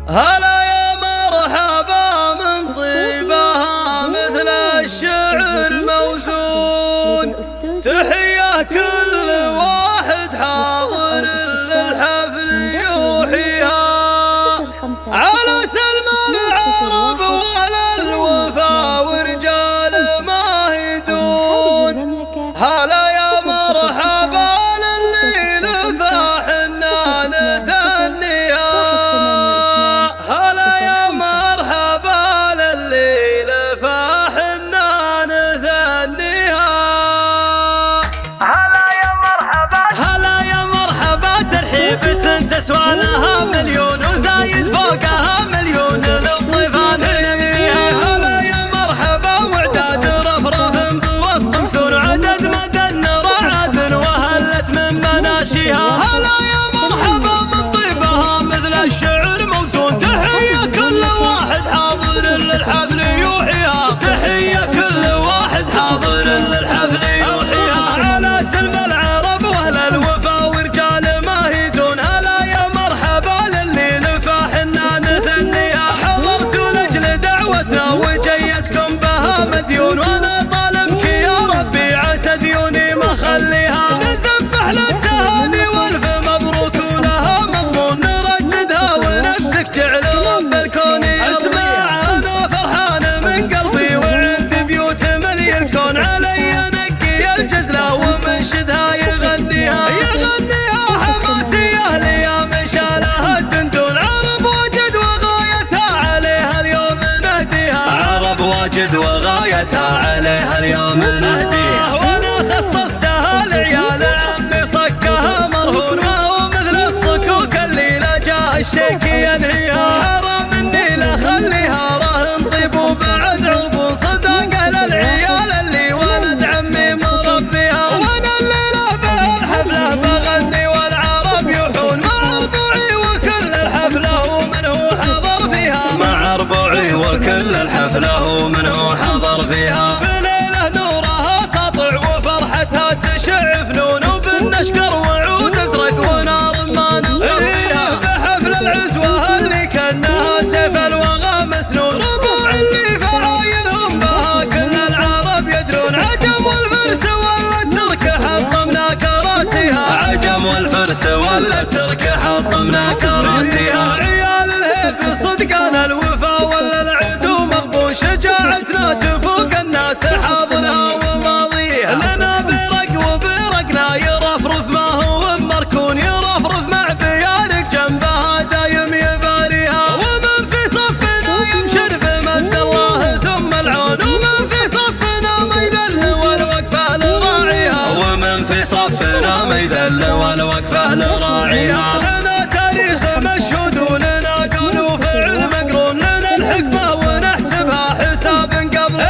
هلا يا مرحبا من طيبها مثل الشعر موزون، تحية كل واحد حاضر للحفل يوحيها على سلم العرب وعلى الوفا ورجال ما يدون. هلا يا مرحبا للي لفاح حنا نثنيها، هلا يا مرحبا للي لفاح حنا نثنيها، هلا يا مرحبا هلا يا مرحبا ترحيبة تسوى لها مليون وزايد فوقها مليون للضيفان نبيها. هلا يا مرحبا وعداد رفرف بوسط مسون عدد مدن رعد وهلت من مناشيها. هلا يا مرحبا من طيبها مثل الشعر موزون، تحية كل واحد حاضر للحفل يوحيها، تحية كل واحد حاضر للحفل يوحيها على سلم العرب واهل الوفا ورجال ما يدون. هلا يا مرحبا للي لفاح حنا نثنيها، حضرت لاجل دعوتنا وجيتكم بها مديون، وانا طالبك يا ربي عسى ديوني ما خليها، نزفح للتهاني والف مبروك ولها مضمون نرددها ونفسك جعل رب الكون يرضيها. انا فرحان من قلبي وعند بيوت ملي الكون، علي نقي الجزله ومنشدها يغنيها حماسيه ليام شالها الدندون، عرب واجد وغايتها عليها اليوم نهديها، عرب واجد وغايتها عليها اليوم نهديها. وانا خصصتها لعيال عمي صكها مرهون، ما هو مثل الصكوك اللي لا جاه الشيك ينهيها، حرام اني لا خليها راهن طيب وبعد عربون صداقه للعيال اللي ولد عمي مربيها. وانا الليله بالحفله بغني والعرب يوحون، مع ربوعي وكل الحفله ومن هو حضر فيها، مع ربوعي وكل الحفله ومن هو حضر فيها. بليله نورها ساطع وفرحتها تشع فنون، وبالنشكر وعود ازرق ونار ما نطفيها، بحفل العزوه اللي كانها سيف الوغى مسنون، ربوع اللي فعايلهم بها كل العرب يدرون، عجم والفرس ولا الترك حطمنا كراسيها، عجم والفرس ولا الترك حطمنا كراسيها. عيال الهيف صدقان الوفا ولا العدو مغبون، شجاعتنا تفوق الناس حاضرها وماضيها، لنا برق وبرقنا يرفرف ما هو مركون، يرفرف مع بيارك جنبها دايم يباريها، ومن في صفنا يمشر بمد الله ثم العون، ومن في صفنا ما يذل والوقفه لراعيها، ومن في صفنا ما يذل والوقفه لراعيها. لنا تاريخ مشهود ولنا قول وفعل مقرون، لنا الحكمه ونحسبها حساب قبل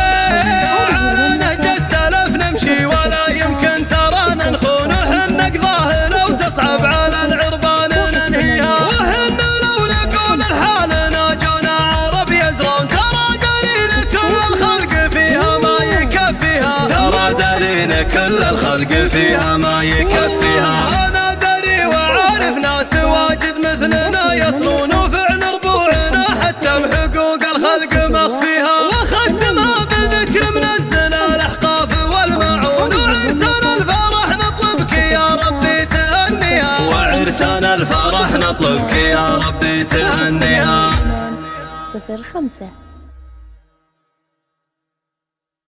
على نهج السلف نمشي ولا يمكن ترانا نخون، وحنا قضاه لو تصعب على العربان ننهيها، وحنا لو نقول الحال ناجونا عرب يزرون، ترى دارين كل الخلق فيها ما يكفيها، ترى دارين كل الخلق فيها ما يكفيها. انا داري وعارف ناس واجد مثلنا يصلون، وفعل ربوعنا حتى بحقوق الخلق مخفيها، واختمها بذكر منزل الاحقاف والمعون، وعرسان الفرح نطلبك يا ربي تهنيها، وعرسان الفرح نطلبك يا ربي تهنيها. 05